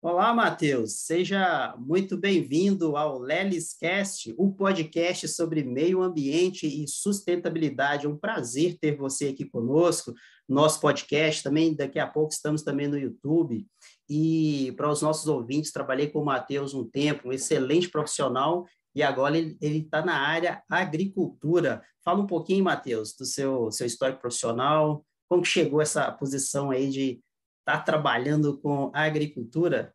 Olá, Matheus. Seja muito bem-vindo ao LelisCast, o podcast sobre meio ambiente e sustentabilidade. É um prazer ter você aqui conosco. Nosso podcast também, daqui a pouco estamos também no YouTube. E para os nossos ouvintes, trabalhei com o Matheus um tempo, um excelente profissional, e agora ele está na área agricultura. Fala um pouquinho, Matheus, do seu histórico profissional, como que chegou essa posição aí de estar trabalhando com a agricultura?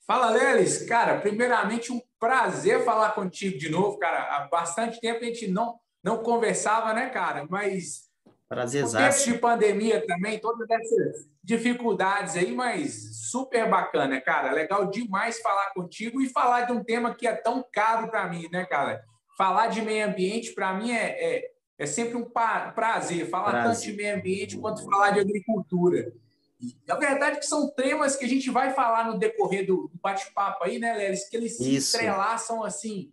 Fala, Lelis. Cara, primeiramente, um prazer falar contigo de novo, cara. Há bastante tempo a gente não conversava, né, cara? Mas com tempos de Prazerzaço. pandemia também, todas essas dificuldades aí, mas super bacana, cara. Legal demais falar contigo e falar de um tema que é tão caro para mim, né, cara? Falar de meio ambiente, para mim, é sempre um prazer. Falar tanto de Prazer. meio ambiente quanto falar de agricultura. A verdade é que são temas que a gente vai falar no decorrer do bate-papo aí, né, Lelis? Que eles se Isso. entrelaçam, assim,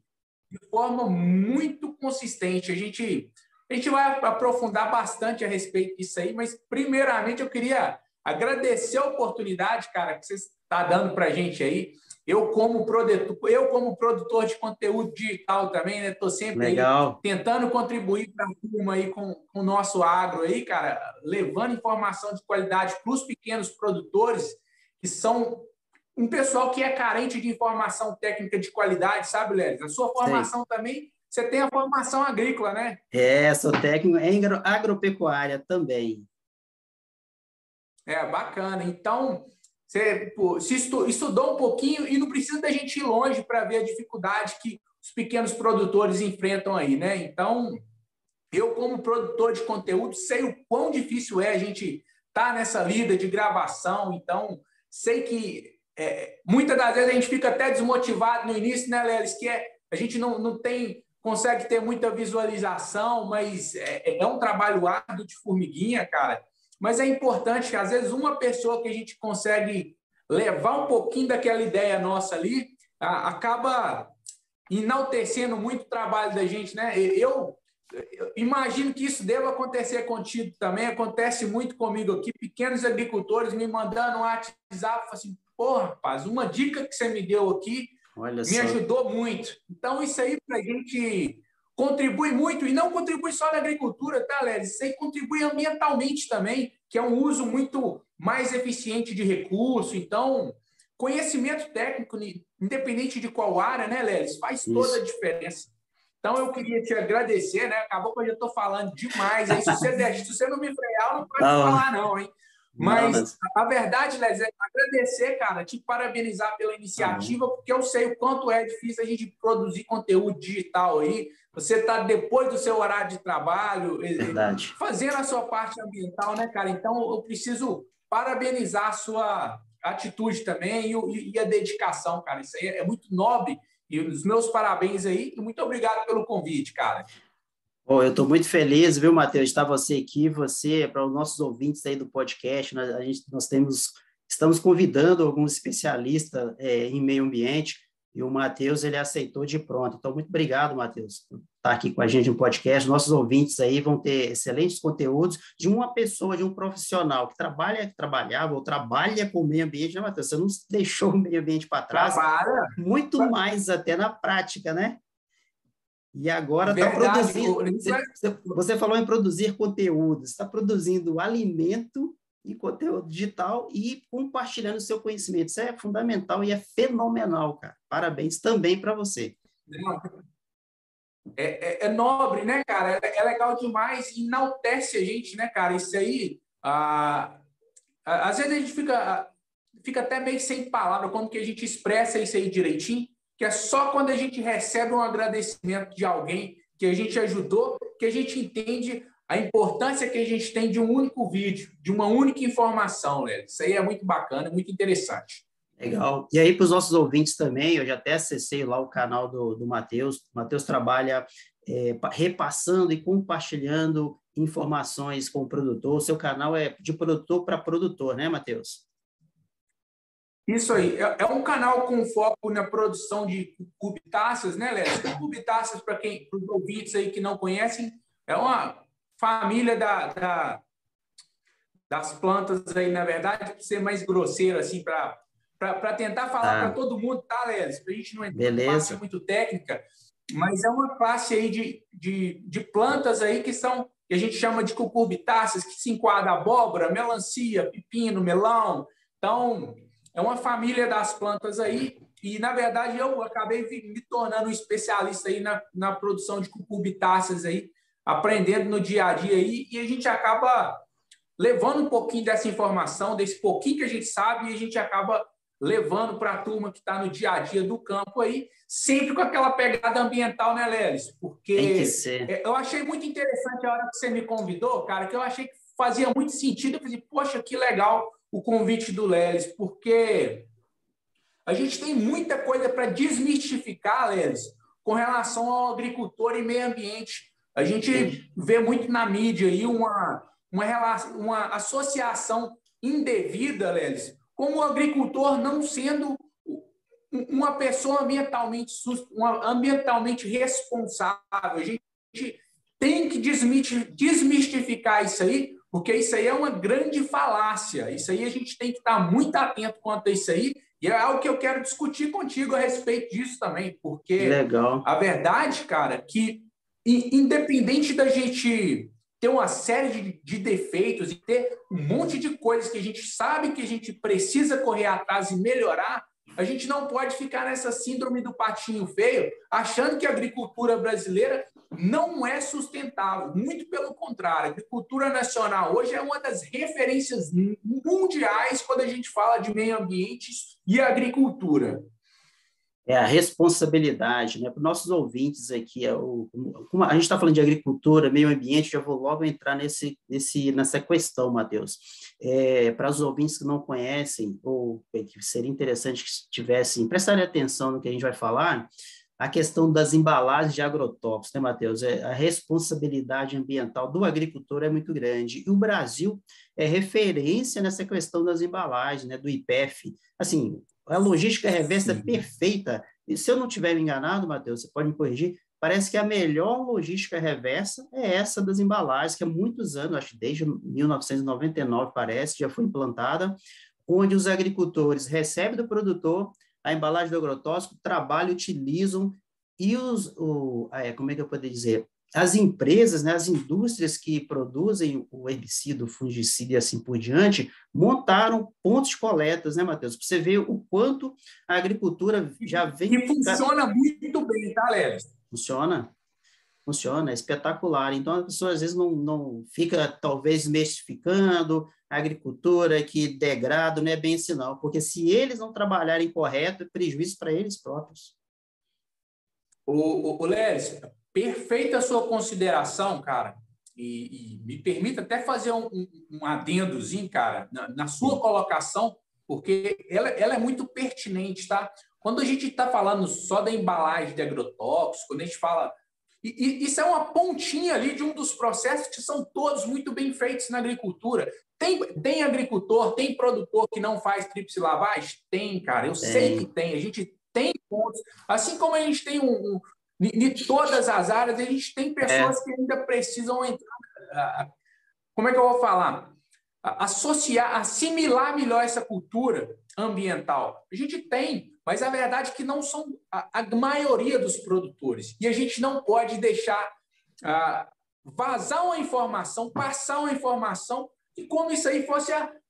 de forma muito consistente. A gente vai aprofundar bastante a respeito disso aí, mas primeiramente eu queria agradecer a oportunidade, cara, que você está dando para a gente aí. Eu como produtor de conteúdo digital também, né? Estou sempre aí Legal. tentando contribuir para a turma aí com o nosso agro aí, cara, levando informação de qualidade para os pequenos produtores, que são um pessoal que é carente de informação técnica de qualidade, sabe, Lélis? A sua Sei. formação também, você tem a formação agrícola, né? Sou técnico em agropecuária também. É, bacana. Então, você pô, estudou um pouquinho e não precisa da gente ir longe para ver a dificuldade que os pequenos produtores enfrentam aí, né? Então, eu, como produtor de conteúdo, sei o quão difícil é a gente estar nessa lida de gravação. Então, sei que muitas das vezes a gente fica até desmotivado no início, né, Lelis? A gente consegue ter muita visualização, mas é um trabalho árduo de formiguinha, cara. Mas é importante que, às vezes, uma pessoa que a gente consegue levar um pouquinho daquela ideia nossa ali, acaba enaltecendo muito o trabalho da gente, né? Eu imagino que isso deva acontecer contigo também, acontece muito comigo aqui, pequenos agricultores me mandando um WhatsApp, assim, porra, rapaz, uma dica que você me deu aqui Olha me só. ajudou muito. Então, isso aí para a gente contribui muito, e não contribui só na agricultura, tá, Léo? Isso aí contribui ambientalmente também, que é um uso muito mais eficiente de recurso. Então, conhecimento técnico, independente de qual área, né, Léo? Faz toda a Isso. diferença. Então, eu queria te agradecer, né? Acabou que eu já estou falando demais. Aí, se você não me frear, não pode Não, falar, não, hein? não, Mas mas a verdade, Léo, é agradecer, cara, te parabenizar pela tá bom. iniciativa, porque eu sei o quanto é difícil a gente produzir conteúdo digital aí. Você está depois do seu horário de trabalho, Verdade. fazendo a sua parte ambiental, né, cara? Então, eu preciso parabenizar a sua atitude também e a dedicação, cara. Isso aí é muito nobre. E os meus parabéns aí e muito obrigado pelo convite, cara. Bom, eu estou muito feliz, viu, Matheus, de estar você aqui, você, para os nossos ouvintes aí do podcast, estamos convidando alguns especialistas em meio ambiente, e o Matheus, ele aceitou de pronto. Então, muito obrigado, Matheus, por estar aqui com a gente no podcast. Nossos ouvintes aí vão ter excelentes conteúdos de uma pessoa, de um profissional que trabalhava ou trabalha com o meio ambiente, né, Matheus? Você não deixou o meio ambiente para trás, Trabalha. muito mais até na prática, né? E agora está Verdade. produzindo. Você falou em produzir conteúdo, está produzindo alimento e conteúdo digital e compartilhando o seu conhecimento. Isso é fundamental e é fenomenal, cara. Parabéns também para você. É nobre, né, cara? É legal demais, enaltece a gente, né, cara? Isso aí, às vezes a gente fica até meio sem palavra quando que a gente expressa isso aí direitinho, que é só quando a gente recebe um agradecimento de alguém que a gente ajudou, que a gente entende a importância que a gente tem de um único vídeo, de uma única informação, Léo. Isso aí é muito bacana, muito interessante. Legal. E aí, para os nossos ouvintes também, eu já até acessei lá o canal do Matheus. O Matheus trabalha repassando e compartilhando informações com o produtor. O seu canal é de produtor para produtor, né, Matheus? Isso aí. É um canal com foco na produção de cubitáceas, né, Léo? Cubitáceas, para os ouvintes aí que não conhecem, é uma família das plantas aí, na verdade, para ser mais grosseiro, assim, para tentar falar para todo mundo, tá, Lelis? Para a gente não entrar numa parte muito técnica, mas é uma classe aí de plantas aí que a gente chama de cucurbitáceas, que se enquadra abóbora, melancia, pepino, melão. Então, é uma família das plantas aí, e, na verdade, eu acabei me tornando um especialista aí na produção de cucurbitáceas aí, aprendendo no dia a dia aí, e a gente acaba levando um pouquinho dessa informação, desse pouquinho que a gente sabe, e a gente acaba levando para a turma que está no dia a dia do campo aí, sempre com aquela pegada ambiental, né, Lelis? Porque eu achei muito interessante a hora que você me convidou, cara, que eu achei que fazia muito sentido. Eu falei, poxa, que legal o convite do Lelis, porque a gente tem muita coisa para desmistificar, Lelis, com relação ao agricultor e meio ambiente. A gente vê muito na mídia aí uma associação indevida, Lelis, como o agricultor não sendo uma pessoa ambientalmente responsável. A gente tem que desmistificar isso aí, porque isso aí é uma grande falácia. Isso aí a gente tem que estar muito atento quanto a isso aí, e é algo que eu quero discutir contigo a respeito disso também, porque a verdade, cara, que independente da gente ter uma série de defeitos e ter um monte de coisas que a gente sabe que a gente precisa correr atrás e melhorar, a gente não pode ficar nessa síndrome do patinho feio, achando que a agricultura brasileira não é sustentável. Muito pelo contrário, a agricultura nacional hoje é uma das referências mundiais quando a gente fala de meio ambiente e agricultura. É a responsabilidade, né? Para os nossos ouvintes aqui, como a gente está falando de agricultura, meio ambiente, já vou logo entrar nessa questão, Matheus. Para os ouvintes que não conhecem, ou que seria interessante que prestarem atenção no que a gente vai falar, a questão das embalagens de agrotóxicos, né, Matheus? A responsabilidade ambiental do agricultor é muito grande, e o Brasil é referência nessa questão das embalagens, né, do IPEF. Assim, a logística reversa é perfeita. E se eu não estiver enganado, Matheus, você pode me corrigir, parece que a melhor logística reversa é essa das embalagens, que há muitos anos, acho que desde 1999, parece, já foi implantada, onde os agricultores recebem do produtor a embalagem do agrotóxico, trabalham, utilizam, e como é que eu poderia dizer? As empresas, né, as indústrias que produzem o herbicida, o fungicida e assim por diante, montaram pontos de coletas, né, Matheus? Para você ver o quanto a agricultura já vem... E funciona muito bem, tá, Lelis? Funciona, é espetacular. Então, a pessoa, às vezes, não fica, talvez, mistificando a agricultura, que degrada, não é bem assim, não. Porque se eles não trabalharem correto, é prejuízo para eles próprios. O Lelis, perfeita a sua consideração, cara, e me permita até fazer um adendozinho, cara, na sua colocação, porque ela é muito pertinente, tá? Quando a gente está falando só da embalagem de agrotóxicos, quando a gente fala... isso é uma pontinha ali de um dos processos que são todos muito bem feitos na agricultura. Tem agricultor, tem produtor que não faz tríplice lavagem? Tem, cara, eu sei que tem. A gente tem pontos. Assim como a gente tem em todas as áreas, a gente tem pessoas que ainda precisam entrar. Como é que eu vou falar? Assimilar melhor essa cultura ambiental. A gente tem, mas a verdade é que não são a maioria dos produtores. E a gente não pode deixar vazar uma informação, passar uma informação, e como isso aí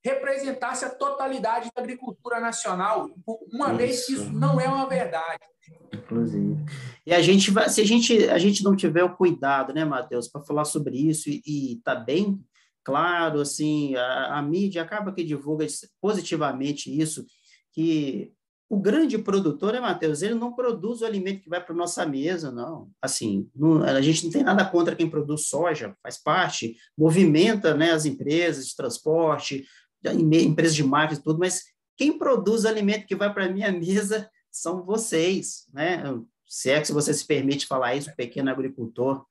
representasse a totalidade da agricultura nacional, uma vez que isso não é uma verdade. Inclusive. E a gente vai, se a gente não tiver o cuidado, né, Matheus, para falar sobre isso, e tá bem claro, assim, a mídia acaba que divulga positivamente isso, que o grande produtor, né, Matheus, ele não produz o alimento que vai para a nossa mesa, não. Assim, a gente não tem nada contra quem produz soja, faz parte, movimenta, né, as empresas de transporte, empresas de marketing e tudo, mas quem produz o alimento que vai para a minha mesa são vocês, né? Se é que você se permite falar isso, pequeno agricultor,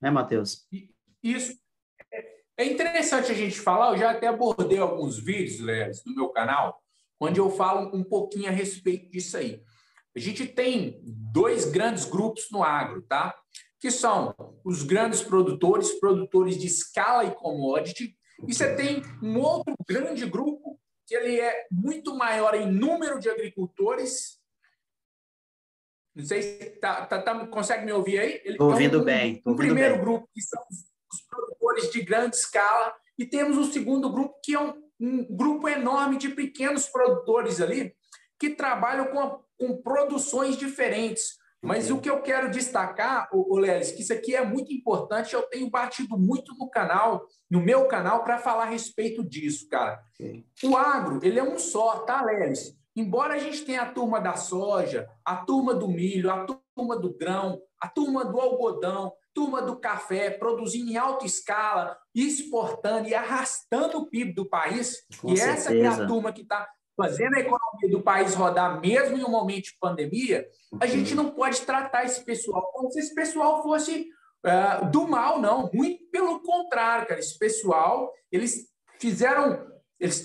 né, Matheus? Isso. É interessante a gente falar, eu já até abordei alguns vídeos, Lelis, no meu canal, onde eu falo um pouquinho a respeito disso aí. A gente tem dois grandes grupos no agro, tá? Que são os grandes produtores de escala e commodity, E você tem um outro grande grupo, que ele é muito maior em número de agricultores. Não sei se consegue me ouvir aí? Ele Estou ouvindo bem. Um primeiro grupo, que são os produtores de grande escala, e temos um segundo grupo, que é um grupo enorme de pequenos produtores ali, que trabalham com produções diferentes. Mas o que eu quero destacar, Lelis, que isso aqui é muito importante, eu tenho batido muito no meu canal, para falar a respeito disso, cara. O agro, ele é um só, tá, Lelis? Embora a gente tenha a turma da soja, a turma do milho, a turma do grão, a turma do algodão, turma do café, produzindo em alta escala, exportando e arrastando o PIB do país, Com certeza. Essa é a turma que está fazendo a economia do país rodar mesmo em um momento de pandemia, a gente não pode tratar esse pessoal como se esse pessoal fosse do mal, não. Muito pelo contrário, cara. Esse pessoal, eles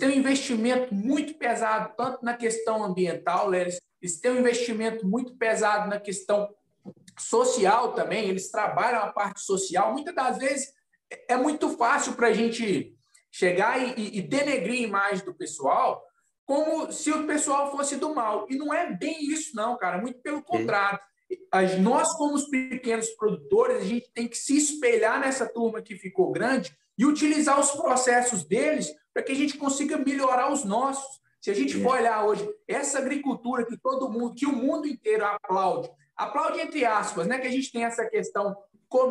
têm um investimento muito pesado, tanto na questão ambiental, eles têm um investimento muito pesado na questão social também, eles trabalham a parte social. Muitas das vezes é muito fácil para a gente chegar e denegrir a imagem do pessoal, como se o pessoal fosse do mal. E não é bem isso, não, cara. Muito pelo contrário. Nós, como os pequenos produtores, a gente tem que se espelhar nessa turma que ficou grande e utilizar os processos deles para que a gente consiga melhorar os nossos. Se a gente for olhar hoje, essa agricultura que que o mundo inteiro aplaude entre aspas, né? Que a gente tem essa questão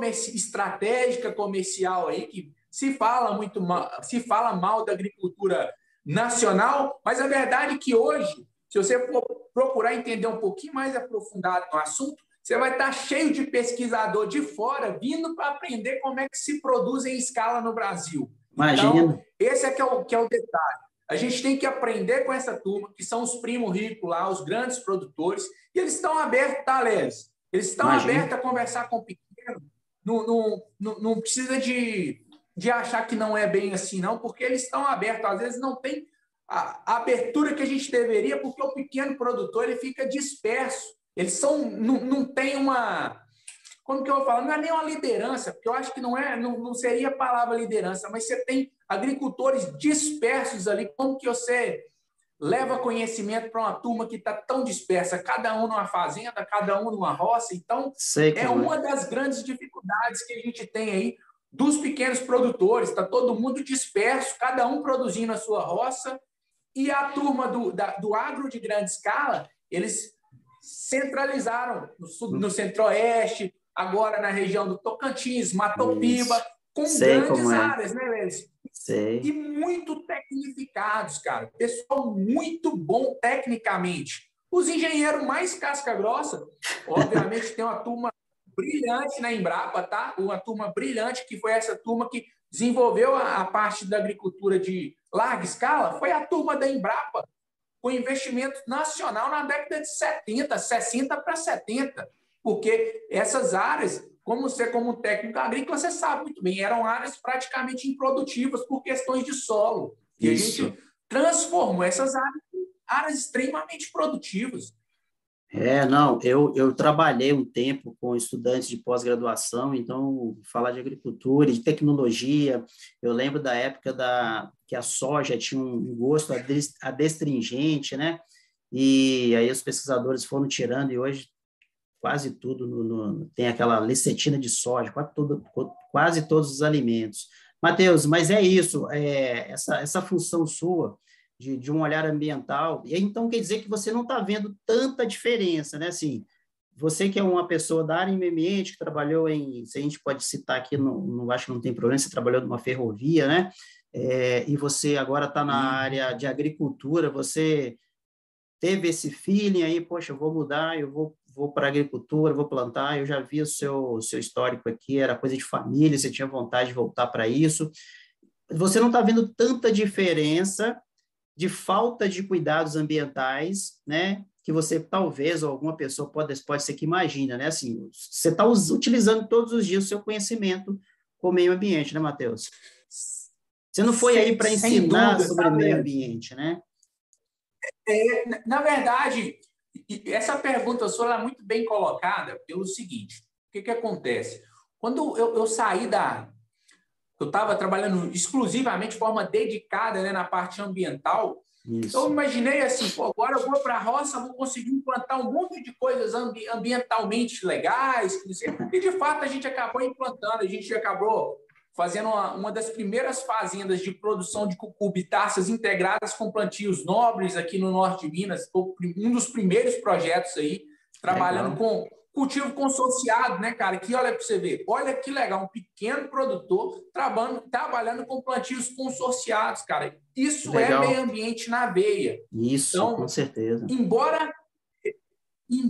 estratégica comercial aí, que se fala mal da agricultura nacional, mas a verdade é que hoje, se você for procurar entender um pouquinho mais aprofundado no assunto, você vai estar cheio de pesquisador de fora vindo para aprender como é que se produz em escala no Brasil. Imagina. Então, esse é que é o detalhe. A gente tem que aprender com essa turma, que são os primos ricos lá, os grandes produtores, e eles estão abertos, tá, Lélis? Eles estão abertos a conversar com o pequeno. Não precisa de achar que não é bem assim, não, porque eles estão abertos. Às vezes não tem a abertura que a gente deveria, porque o pequeno produtor ele fica disperso. Eles não tem uma... Como que eu vou falar? Não é nem uma liderança, porque eu acho que não seria a palavra liderança, mas você tem agricultores dispersos ali. Como que você leva conhecimento para uma turma que está tão dispersa, cada um numa fazenda, cada um numa roça? Então, é uma das grandes dificuldades que a gente tem aí dos pequenos produtores. Está todo mundo disperso, cada um produzindo a sua roça, e a turma do agro de grande escala, eles centralizaram no Centro-Oeste, agora na região do Tocantins, Matopiba, com grandes áreas, né, Lelis? E muito tecnificados, cara. Pessoal muito bom tecnicamente. Os engenheiros mais casca-grossa, obviamente, tem uma turma brilhante na Embrapa, tá? Uma turma brilhante, que foi essa turma que desenvolveu a parte da agricultura de larga escala, foi a turma da Embrapa, com investimento nacional na década de 70, 60 para 70, porque essas áreas, como você como técnico agrícola, você sabe muito bem, eram áreas praticamente improdutivas por questões de solo. E a gente transformou essas áreas em áreas extremamente produtivas. Não, eu trabalhei um tempo com estudantes de pós-graduação, então falar de agricultura, de tecnologia, eu lembro da época que a soja tinha um gosto adstringente, né? E aí os pesquisadores foram tirando, e hoje quase tudo tem aquela lecetina de soja, quase todos os alimentos. Matheus, mas é isso, essa função sua de um olhar ambiental, e então quer dizer que você não está vendo tanta diferença, né? Assim, você que é uma pessoa da área ambiente, que trabalhou se a gente pode citar aqui, não acho que não tem problema, você trabalhou numa ferrovia, né? E você agora está na área de agricultura, você teve esse feeling aí, poxa, eu vou mudar, eu vou para a agricultura, vou plantar, eu já vi o seu histórico aqui, era coisa de família, você tinha vontade de voltar para isso. Você não está vendo tanta diferença de falta de cuidados ambientais, né, que você talvez, ou alguma pessoa pode ser que imagina, né, assim, você está utilizando todos os dias o seu conhecimento com o meio ambiente, né, Matheus? Você não foi aí para ensinar sobre o meio ambiente, né? Na verdade, essa pergunta sua é muito bem colocada pelo seguinte: o que acontece? Quando eu saí eu estava trabalhando exclusivamente de forma dedicada, né, na parte ambiental. Isso. Eu imaginei assim, pô, agora eu vou para a roça, vou conseguir implantar um monte de coisas ambientalmente legais, e de fato a gente acabou implantando, a gente acabou fazendo uma das primeiras fazendas de produção de cucurbitáceas integradas com plantios nobres aqui no norte de Minas, um dos primeiros projetos aí, trabalhando com cultivo consorciado, né, cara? Que olha para você ver, olha que legal, um pequeno produtor trabalhando com plantios consorciados, cara. Isso é meio ambiente na veia. Isso, então, com certeza. Embora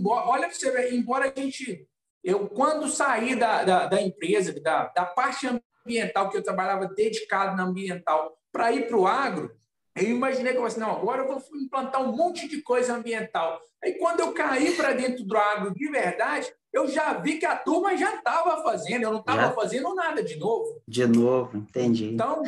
olha para você ver, embora a gente... Eu, quando saí da empresa, da parte ambiental, que eu trabalhava dedicado na ambiental, para ir para o agro, eu imaginei que eu falei assim, não, agora eu vou implantar um monte de coisa ambiental. Aí, quando eu caí para dentro do agro de verdade, eu já vi que a turma já estava fazendo, eu não estava fazendo nada de novo. De novo, entendi. Então,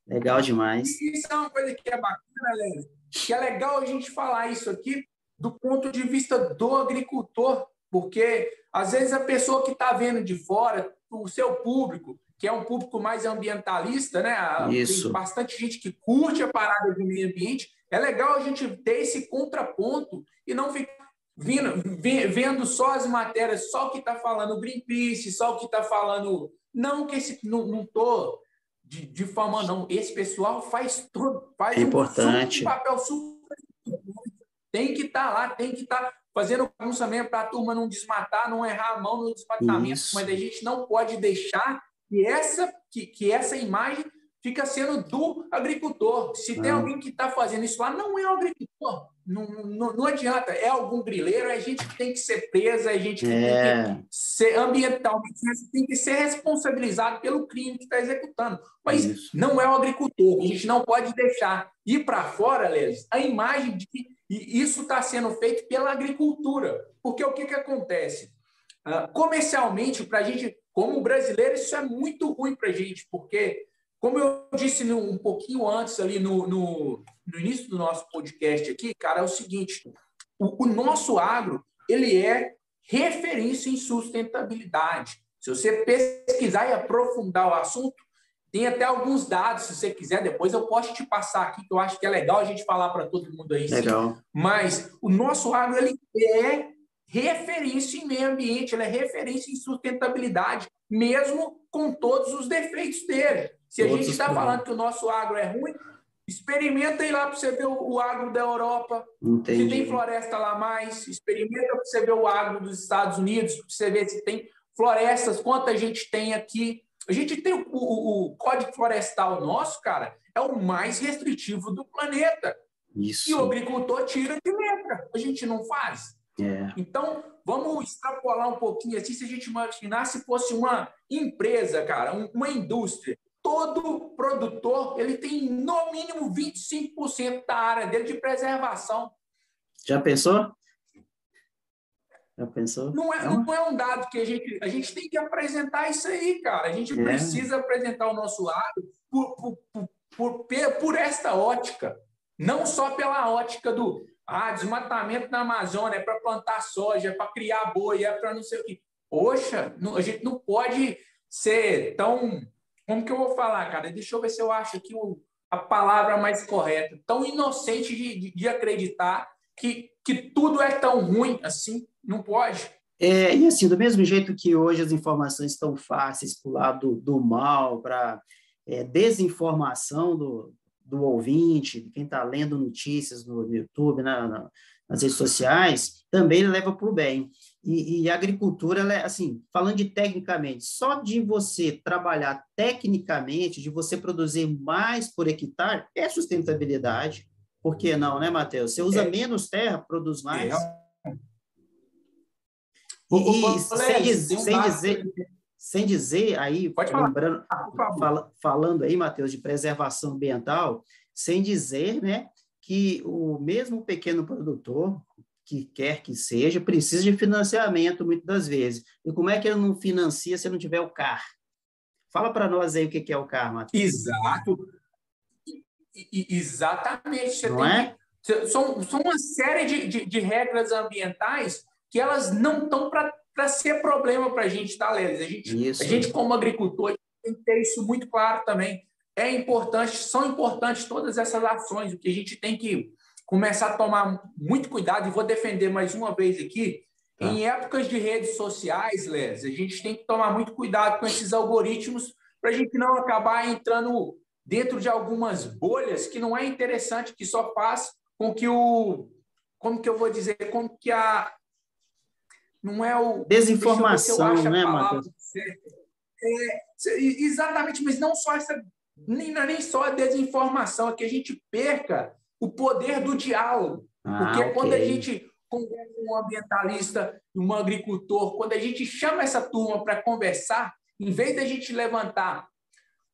legal demais. Isso é uma coisa que é bacana, Léo, que é legal a gente falar isso aqui do ponto de vista do agricultor, porque, às vezes, a pessoa que está vendo de fora, o seu público, que é um público mais ambientalista, né? Isso. Tem bastante gente que curte a parada do meio ambiente. É legal a gente ter esse contraponto e não ficar vendo só as matérias, só o que está falando o Greenpeace, só o que está falando... Não que não estou difamando, não. Esse pessoal faz importante. Um papel super importante. Tem que estar lá, tem que estar fazendo bagunça mesmo para a turma não desmatar, não errar a mão no desmatamento. Isso. Mas a gente não pode deixar que essa imagem fica sendo do agricultor. Se tem alguém que está fazendo isso lá, não é o agricultor. Não adianta. É algum grileiro, a gente tem que ser presa, a gente tem que ser ambientalmente, tem que ser responsabilizado pelo crime que está executando. Mas não é o agricultor. A gente não pode deixar ir para fora, Lélis, a imagem de que isso está sendo feito pela agricultura. Porque o que acontece? Comercialmente, para a gente, como brasileiro, isso é muito ruim para a gente, porque, como eu disse um pouquinho antes, ali no início do nosso podcast aqui, cara, é o seguinte, o nosso agro, ele é referência em sustentabilidade. Se você pesquisar e aprofundar o assunto, tem até alguns dados, se você quiser, depois eu posso te passar aqui, que eu acho que é legal a gente falar para todo mundo aí. Legal. Sim. Mas o nosso agro, ele é referência em meio ambiente, ele é referência em sustentabilidade, mesmo com todos os defeitos dele. Se a gente está falando que o nosso agro é ruim, experimenta ir lá para você ver o agro da Europa. Entendi. Se tem floresta lá mais, experimenta para você ver o agro dos Estados Unidos, para você ver se tem florestas, quanta gente tem aqui. A gente tem o Código Florestal nosso, cara, é o mais restritivo do planeta. Isso. E o agricultor tira de letra. A gente não faz. Então, vamos extrapolar um pouquinho assim, se a gente imaginar se fosse uma empresa, cara, uma indústria. Todo produtor, ele tem no mínimo 25% da área dele de preservação. Já pensou? Já pensou? Não é um dado que a gente tem que apresentar isso aí, cara. A gente precisa apresentar o nosso lado por esta ótica. Não só pela ótica do desmatamento na Amazônia, é para plantar soja, é para criar boi, é para não sei o quê. Poxa, a gente não pode ser tão... Como que eu vou falar, cara? Deixa eu ver se eu acho aqui a palavra mais correta. Tão inocente de acreditar que tudo é tão ruim assim. Não pode. E assim, do mesmo jeito que hoje as informações estão fáceis para o lado do mal, para desinformação do ouvinte, de quem está lendo notícias no YouTube, nas redes sociais, também leva para o bem. E a agricultura, ela assim, falando de tecnicamente, só de você trabalhar tecnicamente, de você produzir mais por hectare, é sustentabilidade. Por que não, né, Matheus? Você usa menos terra, produz mais. Sem dizer aí, lembrando, falando aí, Matheus, de preservação ambiental, sem dizer, né, que o mesmo pequeno produtor, que quer que seja, precisa de financiamento muitas das vezes. E como é que ele não financia se não tiver o CAR? Fala para nós aí o que é o CAR, Matheus. Exato. Exatamente. Você não é? São uma série de regras ambientais que elas não estão para ser problema para a gente, tá, Lélis? A gente, como agricultor, tem que ter isso muito claro também. É importante, são importantes todas essas ações, o que a gente tem que começar a tomar muito cuidado, e vou defender mais uma vez aqui, em épocas de redes sociais, Les, a gente tem que tomar muito cuidado com esses algoritmos para a gente não acabar entrando dentro de algumas bolhas que não é interessante, que só faz com que como que eu vou dizer, como que não é o... Desinformação, né, Matheus? Exatamente, mas não só essa, nem só a desinformação, é que a gente perca o poder do diálogo. Porque quando a gente conversa com um ambientalista, um agricultor, quando a gente chama essa turma para conversar, em vez da gente levantar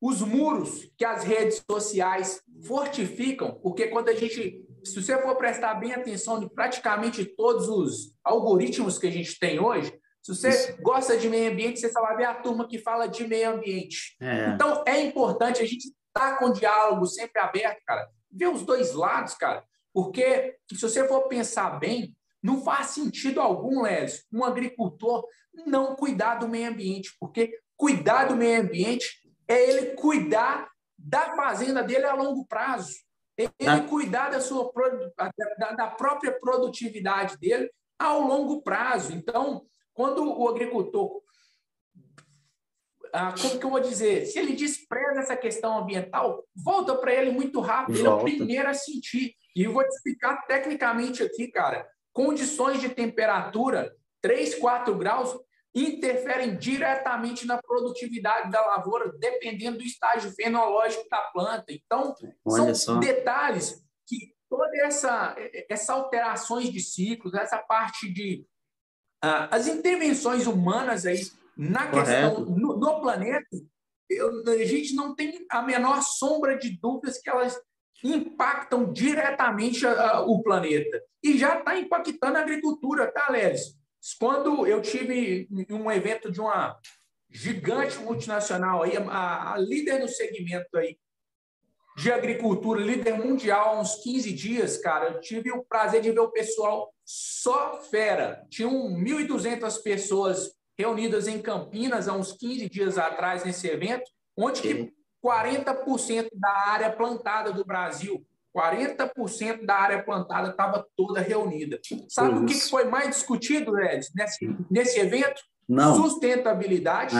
os muros que as redes sociais fortificam, porque quando a gente, se você for prestar bem atenção de praticamente todos os algoritmos que a gente tem hoje, se você gosta de meio ambiente, você só vai ver a turma que fala de meio ambiente. Então, é importante a gente estar com o diálogo sempre aberto, cara, ver os dois lados, cara, porque se você for pensar bem, não faz sentido algum, Lélis, um agricultor não cuidar do meio ambiente, porque cuidar do meio ambiente é ele cuidar da fazenda dele a longo prazo, ele cuidar da própria produtividade dele ao longo prazo. Então, quando o agricultor, como que eu vou dizer, se ele despreza essa questão ambiental, volta para ele muito rápido, ele é o primeiro a sentir. E eu vou te explicar tecnicamente aqui, cara, condições de temperatura, 3, 4 graus, interferem diretamente na produtividade da lavoura, dependendo do estágio fenológico da planta. Então, são detalhes que toda essa alterações de ciclos, essa parte de as intervenções humanas aí na questão no planeta, a gente não tem a menor sombra de dúvidas que elas impactam diretamente o planeta. E já está impactando a agricultura, tá, Lélis? Quando eu tive um evento de uma gigante multinacional, aí, a líder no segmento aí de agricultura, líder mundial, há uns 15 dias, cara, eu tive o prazer de ver o pessoal só fera. Tinham 1.200 pessoas reunidas em Campinas há uns 15 dias atrás nesse evento, onde que 40% da área plantada do Brasil, 40% da área plantada estava toda reunida. Sabe o que foi mais discutido, Edson, nesse evento? Não. Sustentabilidade.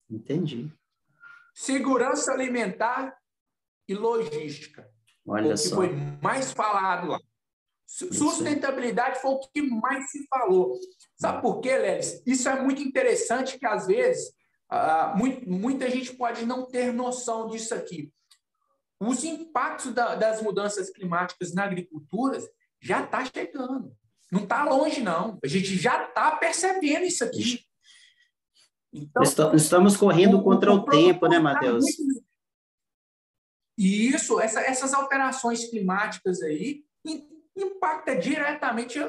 Entendi. Segurança alimentar e logística. Olha o que foi mais falado lá. Sustentabilidade foi o que mais se falou. Sabe por quê, Lelis? Isso é muito interessante, que às vezes muita gente pode não ter noção disso aqui. Os impactos das mudanças climáticas na agricultura já está chegando. Não está longe, não. A gente já está percebendo isso aqui. Então, estamos correndo contra o tempo, né, Matheus? E isso, essas alterações climáticas aí impacta diretamente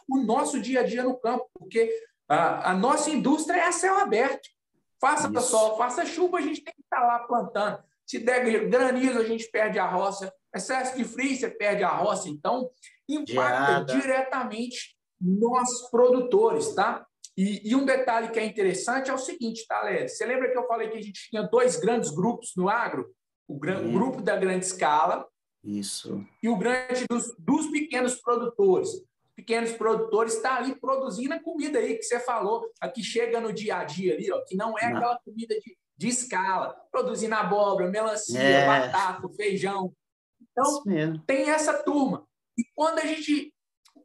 o nosso dia a dia no campo, porque a nossa indústria é a céu aberto. Faça sol, faça chuva, a gente tem que estar lá plantando. Se der granizo, a gente perde a roça. Excesso de frio, você perde a roça. Então, impacta diretamente nós produtores, tá? E um detalhe que é interessante é o seguinte, tá, Léo? Você lembra que eu falei que a gente tinha 2 grandes grupos no agro? O grupo da grande escala e o grande dos pequenos produtores. Os pequenos produtores estão ali produzindo a comida aí que você falou, a que chega no dia a dia ali, ó, que não é aquela comida de escala, produzindo abóbora, melancia, batata, feijão. Então, tem essa turma. E quando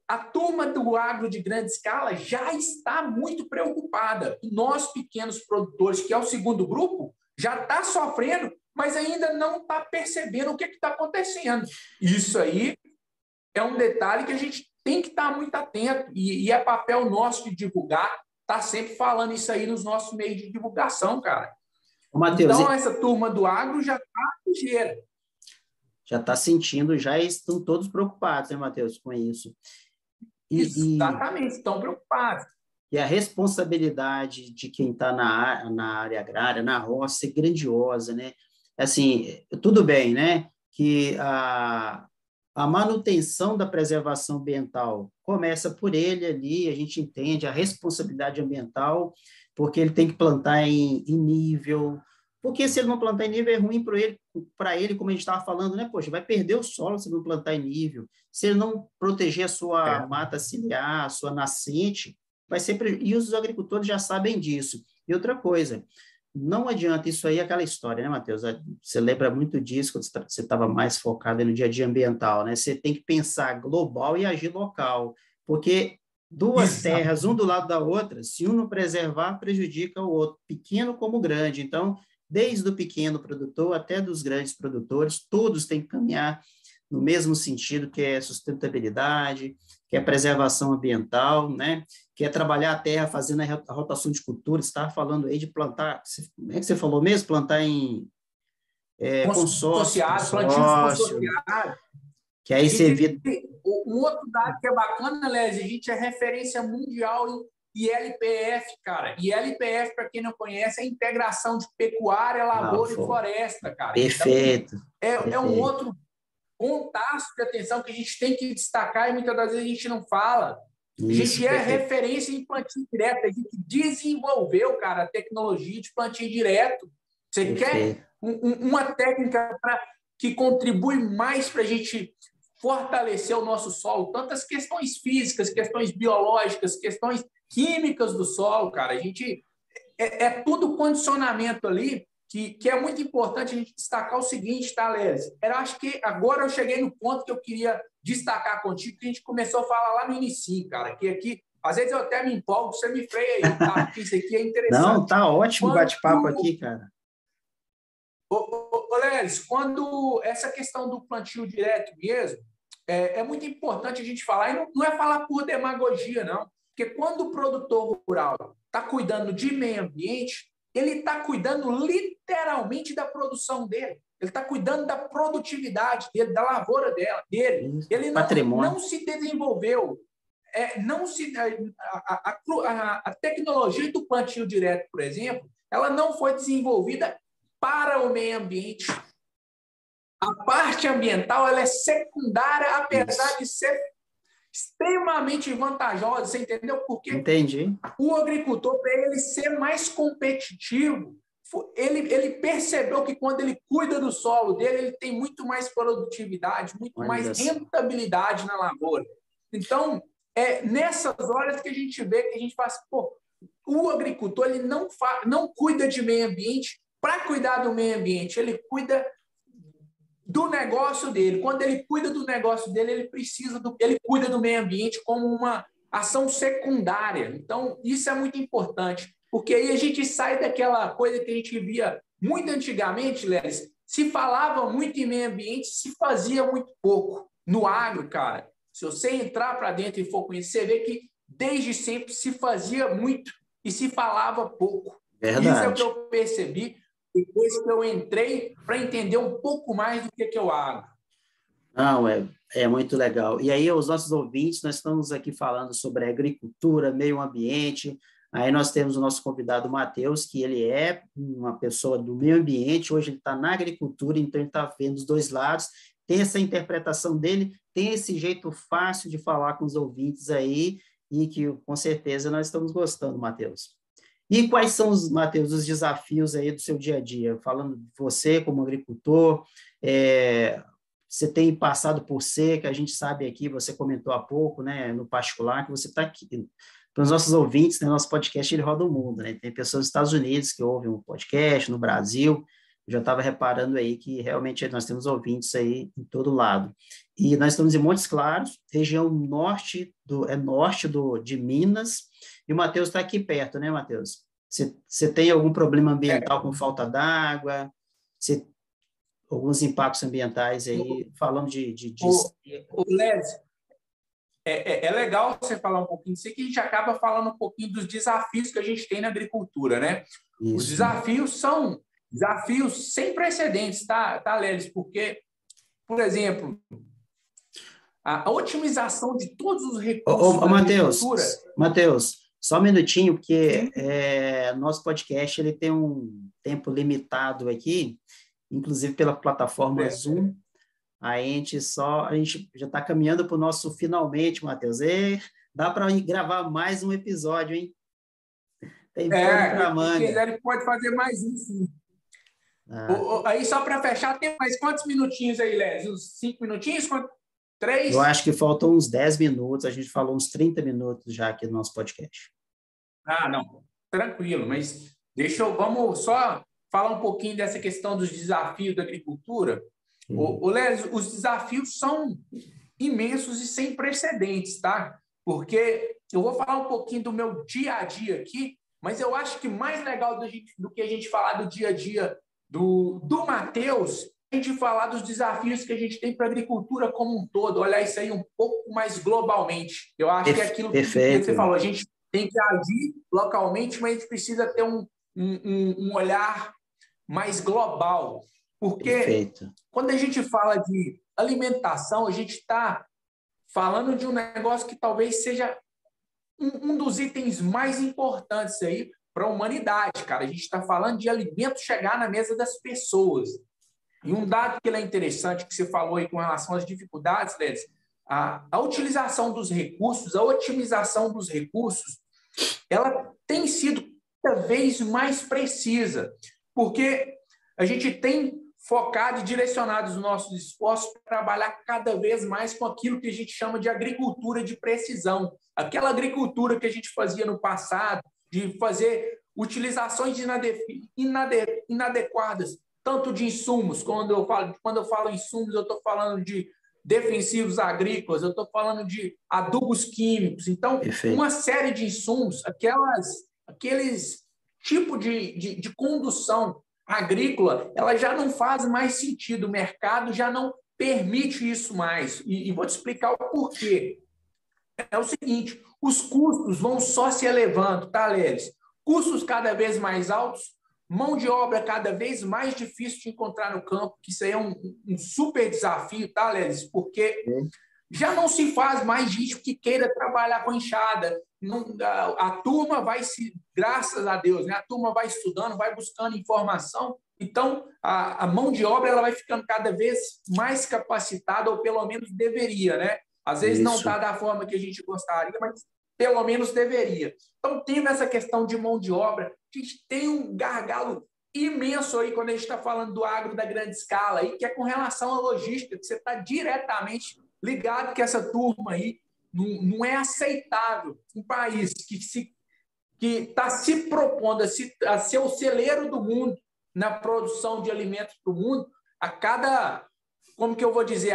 a turma do agro de grande escala já está muito preocupada. E nós, pequenos produtores, que é o segundo grupo, já está sofrendo, mas ainda não está percebendo o que está acontecendo. Isso aí é um detalhe que a gente tem que estar muito atento, e é papel nosso de divulgar, tá sempre falando isso aí nos nossos meios de divulgação, cara. Mateus, então, essa turma do agro já está ligeira. Já está sentindo, já estão todos preocupados, né, Matheus, com isso. Exatamente, estão preocupados. E a responsabilidade de quem está na área agrária, na roça, é grandiosa, né? Assim, tudo bem, né, que a manutenção da preservação ambiental começa por ele ali, a gente entende a responsabilidade ambiental, porque ele tem que plantar em nível, porque se ele não plantar em nível é ruim para ele, como a gente estava falando, né? Poxa, vai perder o solo se não plantar em nível. Se ele não proteger a sua mata ciliar, a sua nascente, vai ser e os agricultores já sabem disso. E outra coisa, não adianta isso aí, aquela história, né, Matheus? Você lembra muito disso quando você estava mais focado no dia a dia ambiental, né? Você tem que pensar global e agir local, porque duas Exato. terras, um do lado da outra, se um não preservar, prejudica o outro, pequeno como grande. Então, desde o pequeno produtor até dos grandes produtores, todos têm que caminhar no mesmo sentido, que é sustentabilidade, que é preservação ambiental, né? Que é trabalhar a terra fazendo a rotação de culturas. Você estava falando aí de plantar, como é que você falou mesmo? Plantar em Plantios consórcio, consociados. que aí você evita... Um outro dado que é bacana, Léo, a gente é referência mundial em ILPF, cara. ILPF, para quem não conhece, é integração de pecuária, lavoura e floresta, cara. Perfeito. Então, perfeito. um outro pontaço de atenção que a gente tem que destacar e muitas das vezes a gente não fala. A gente é referência em plantio direto. A gente desenvolveu, cara, a tecnologia de plantio direto. Você quer uma técnica que contribui mais para a gente fortalecer o nosso solo? Tantas questões físicas, questões biológicas, questões químicas do solo, cara. A gente tudo condicionamento ali que é muito importante a gente destacar o seguinte, tá, Lelis? Eu acho que agora eu cheguei no ponto que eu queria destacar contigo, que a gente começou a falar lá no início, cara, que aqui, às vezes eu até me empolgo, você me freia aí, tá? Porque isso aqui é interessante. Não, tá ótimo o bate-papo aqui, cara. Ô, Lelis, quando essa questão do plantio direto mesmo, é muito importante a gente falar, e não é falar por demagogia, não, porque quando o produtor rural está cuidando de meio ambiente, ele está cuidando literalmente da produção dele. Ele está cuidando da produtividade dele, da lavoura dele. Ele não se desenvolveu. A tecnologia do plantio direto, por exemplo, ela não foi desenvolvida para o meio ambiente. A parte ambiental ela é secundária, apesar de ser extremamente vantajosa, você entendeu? Porque Entendi. O agricultor, para ele ser mais competitivo, ele percebeu que quando ele cuida do solo dele, ele tem muito mais produtividade, muito mais rentabilidade na lavoura. Então, é nessas horas que a gente vê, que a gente faz, o agricultor ele não cuida de meio ambiente para cuidar do meio ambiente, ele cuida do negócio dele. Quando ele cuida do negócio dele, ele cuida do meio ambiente como uma ação secundária. Então, isso é muito importante, porque aí a gente sai daquela coisa que a gente via muito antigamente, Lelis, se falava muito em meio ambiente, se fazia muito pouco. No agro, cara, se você entrar para dentro e for conhecer, você vê que desde sempre se fazia muito e se falava pouco. Verdade. Isso é o que eu percebi depois que eu entrei para entender um pouco mais do que é o agro. Não, é muito legal. E aí, os nossos ouvintes, nós estamos aqui falando sobre agricultura, meio ambiente. Aí nós temos o nosso convidado, Matheus, que ele é uma pessoa do meio ambiente, hoje ele está na agricultura, então ele está vendo os dois lados, tem essa interpretação dele, tem esse jeito fácil de falar com os ouvintes aí, e que com certeza nós estamos gostando, Matheus. E quais são, Matheus, os desafios aí do seu dia a dia? Falando de você como agricultor, você tem passado por seca, a gente sabe aqui, você comentou há pouco, né, no particular, que você está aqui. Para os nossos ouvintes, né, nosso podcast ele roda o mundo, né? Tem pessoas nos Estados Unidos que ouvem o podcast, no Brasil. Eu já estava reparando aí que realmente nós temos ouvintes aí em todo lado. E nós estamos em Montes Claros, região norte de Minas, e o Matheus está aqui perto, né, Matheus? Você tem algum problema ambiental com falta d'água? Alguns impactos ambientais aí, falando de... Léo, é legal você falar um pouquinho disso, que a gente acaba falando um pouquinho dos desafios que a gente tem na agricultura, né? Isso. Os desafios são desafios sem precedentes, tá, Lelis? Porque, por exemplo, a otimização de todos os recursos da agricultura... Matheus, só um minutinho, porque nosso podcast ele tem um tempo limitado aqui, inclusive pela plataforma Zoom. A gente já está caminhando para o nosso finalmente, Matheus. Dá para gravar mais um episódio, hein? Tem pano para quem manga. quiser, ele pode fazer mais um, sim. Aí, só para fechar, tem mais quantos minutinhos aí, Léo? Uns 5 minutinhos? 3? Eu acho que faltam uns 10 minutos, a gente falou uns 30 minutos já aqui no nosso podcast. Não, tranquilo, mas vamos só falar um pouquinho dessa questão dos desafios da agricultura. Léo, os desafios são imensos e sem precedentes, tá? Porque eu vou falar um pouquinho do meu dia a dia aqui, mas eu acho que mais legal do que a gente falar do dia a dia do Matheus, a gente falar dos desafios que a gente tem para a agricultura como um todo, olhar isso aí um pouco mais globalmente. Eu acho que é aquilo que você falou, a gente tem que agir localmente, mas a gente precisa ter um olhar mais global. Porque quando a gente fala de alimentação, a gente está falando de um negócio que talvez seja um dos itens mais importantes aí para a humanidade, cara. A gente está falando de alimento chegar na mesa das pessoas. E um dado que é interessante, que você falou aí com relação às dificuldades, Léo, a utilização dos recursos, a otimização dos recursos, ela tem sido cada vez mais precisa, porque a gente tem focado e direcionado os nossos esforços para trabalhar cada vez mais com aquilo que a gente chama de agricultura de precisão. Aquela agricultura que a gente fazia no passado, de fazer utilizações inadequadas, tanto de insumos, quando eu falo insumos, eu estou falando de defensivos agrícolas, eu estou falando de adubos químicos. Então, uma série de insumos, aqueles tipos de condução agrícola, ela já não faz mais sentido, o mercado já não permite isso mais. E vou te explicar o porquê. É o seguinte, os custos vão só se elevando, tá, Lelis? Custos cada vez mais altos, mão de obra cada vez mais difícil de encontrar no campo, que isso aí é um super desafio, tá, Lelis? Porque já não se faz mais gente que queira trabalhar com enxada. A turma vai graças a Deus, né? A turma vai estudando, vai buscando informação. Então, a mão de obra ela vai ficando cada vez mais capacitada, ou pelo menos deveria, né? Às vezes não está da forma que a gente gostaria, mas pelo menos deveria. Então, tendo essa questão de mão de obra, a gente tem um gargalo imenso aí quando a gente está falando do agro da grande escala, aí, que é com relação à logística, que você está diretamente ligado que essa turma aí não é aceitável. Um país que está se propondo a ser o celeiro do mundo na produção de alimentos do mundo, como que eu vou dizer,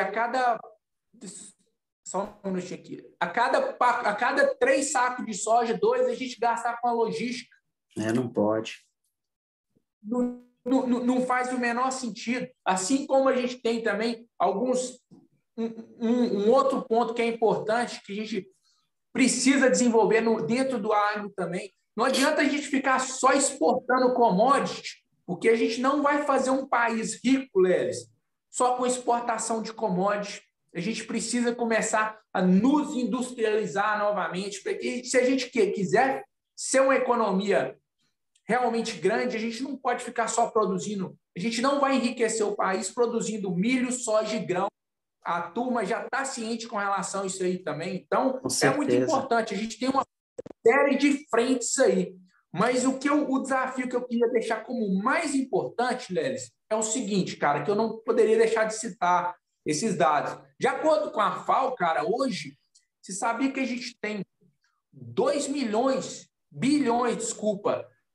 só um minutinho aqui, a cada 3 sacos de soja, 2 a gente gastar com a logística. Não pode. Não faz o menor sentido. Assim como a gente tem também um outro ponto que é importante, que a gente precisa desenvolver dentro do agro também. Não adianta a gente ficar só exportando commodities, porque a gente não vai fazer um país rico, Lelis, só com exportação de commodities. A gente precisa começar a nos industrializar novamente, porque se a gente quiser ser uma economia realmente grande, a gente não pode ficar só produzindo. A gente não vai enriquecer o país produzindo milho, soja e grão. A turma já está ciente com relação a isso aí também. Então, é muito importante. A gente tem uma série de frentes aí. Mas o desafio que eu queria deixar como mais importante, Lelis, é o seguinte, cara, que eu não poderia deixar de citar esses dados. De acordo com a FAO, cara, hoje, você sabia que a gente tem 2 bilhões,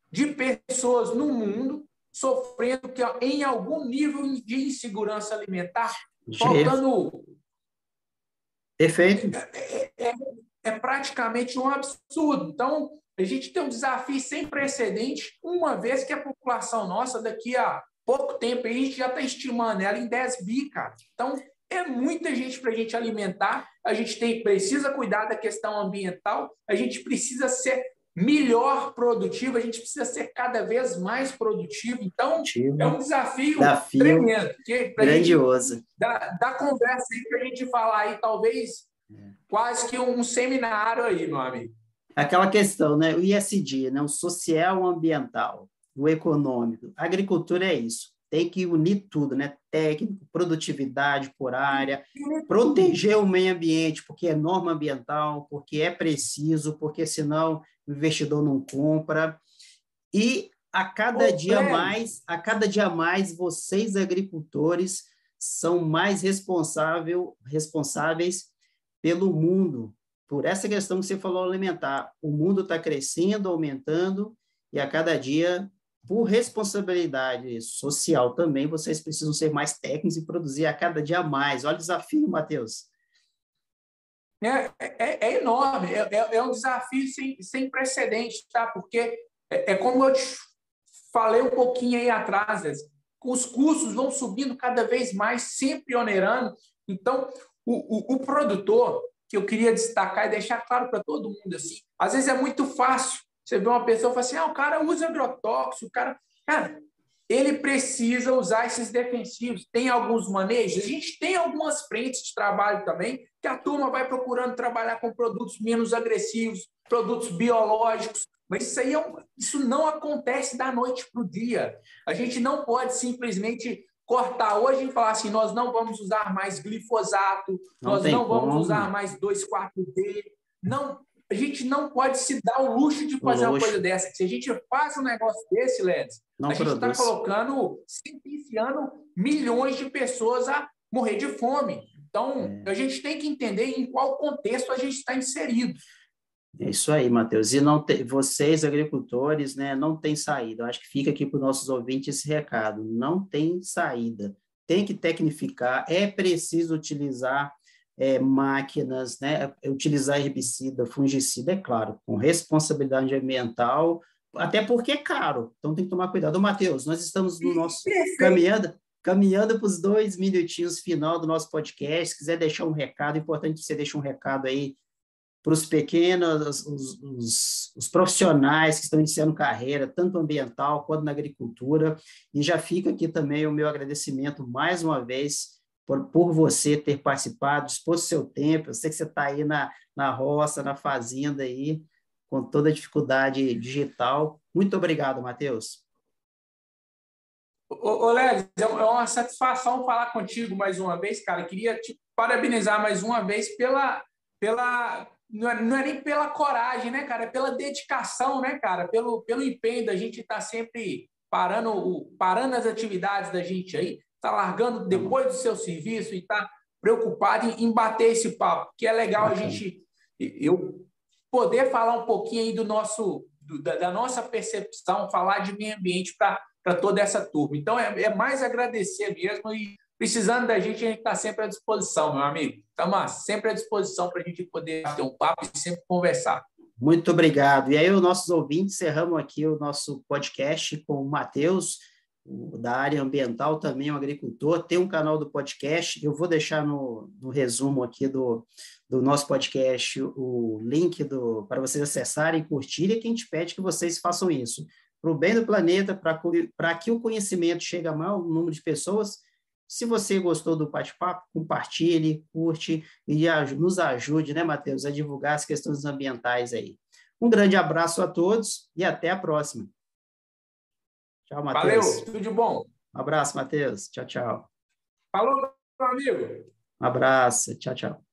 de pessoas no mundo sofrendo em algum nível de insegurança alimentar? Faltando... Perfeito. É praticamente um absurdo. Então, a gente tem um desafio sem precedente, uma vez que a população nossa, daqui a pouco tempo, a gente já está estimando ela em 10 bi, cara. Então, é muita gente para a gente alimentar, a gente precisa cuidar da questão ambiental, a gente precisa ser melhor produtivo, a gente precisa ser cada vez mais produtivo. Então, é um desafio tremendo. Grandioso. Da conversa aí para a gente falar aí, talvez quase que um seminário aí, meu amigo. Aquela questão, né? O ISD, né? O social, o ambiental, o econômico. A agricultura é isso. Tem que unir tudo, né? Técnico, produtividade por área, proteger o meio ambiente, porque é norma ambiental, porque é preciso, porque senão o investidor não compra. E a cada dia mais, vocês, agricultores, são mais responsáveis pelo mundo, por essa questão que você falou alimentar. O mundo está crescendo, aumentando, e a cada dia, por responsabilidade social também, vocês precisam ser mais técnicos e produzir a cada dia mais. Olha o desafio, Matheus. É enorme, é um desafio sem precedentes, tá? Porque como eu te falei um pouquinho aí atrás, os custos vão subindo cada vez mais, sempre onerando. Então, o produtor, que eu queria destacar e deixar claro para todo mundo, assim, às vezes é muito fácil você ver uma pessoa e falar assim, o cara usa agrotóxico, cara, ele precisa usar esses defensivos. Tem alguns manejos, a gente tem algumas frentes de trabalho também, que a turma vai procurando trabalhar com produtos menos agressivos, produtos biológicos, mas isso não acontece da noite para o dia. A gente não pode simplesmente cortar hoje e falar assim, nós não vamos usar mais glifosato, nós não vamos usar mais 2,4-D. Não, a gente não pode se dar o luxo de fazer uma coisa dessa. Se a gente faz um negócio desse, Ledes, a gente está sentenciando milhões de pessoas a morrer de fome. Então, a gente tem que entender em qual contexto a gente está inserido. É isso aí, Matheus. E vocês, agricultores, né, não tem saída. Eu acho que fica aqui para os nossos ouvintes esse recado. Não tem saída. Tem que tecnificar. É preciso utilizar máquinas, né, utilizar herbicida, fungicida, é claro, com responsabilidade ambiental, até porque é caro. Então, tem que tomar cuidado. Matheus, nós estamos no nosso caminhando para os 2 minutinhos final do nosso podcast. Se quiser deixar um recado, é importante que você deixe um recado aí para os pequenos, os profissionais que estão iniciando carreira, tanto ambiental quanto na agricultura, e já fica aqui também o meu agradecimento mais uma vez por você ter participado, dispôs do seu tempo. Eu sei que você está aí na roça, na fazenda aí, com toda a dificuldade digital. Muito obrigado, Matheus. Léo, é uma satisfação falar contigo mais uma vez, cara. Queria te parabenizar mais uma vez não é nem pela coragem, né, cara? É pela dedicação, né, cara? Pelo empenho da gente estar sempre parando as atividades da gente aí, tá largando depois do seu serviço e tá preocupado em bater esse papo, que é legal eu poder falar um pouquinho aí da nossa percepção, falar de meio ambiente para toda essa turma. Então, é mais agradecer mesmo e precisando da gente, a gente está sempre à disposição, meu amigo. Estamos sempre à disposição para a gente poder ter um papo e sempre conversar. Muito obrigado. E aí, os nossos ouvintes, encerramos aqui o nosso podcast com o Matheus, da área ambiental, também um agricultor, tem um canal do podcast. Eu vou deixar no resumo aqui do nosso podcast o link para vocês acessarem e curtirem, e que a gente pede que vocês façam isso. Para o bem do planeta, para que o conhecimento chegue a maior número de pessoas. Se você gostou do bate-papo, compartilhe, curte e nos ajude, né, Matheus, a divulgar as questões ambientais aí. Um grande abraço a todos e até a próxima. Tchau, Matheus. Valeu, tudo de bom. Um abraço, Matheus. Tchau, tchau. Falou, meu amigo. Um abraço. Tchau, tchau.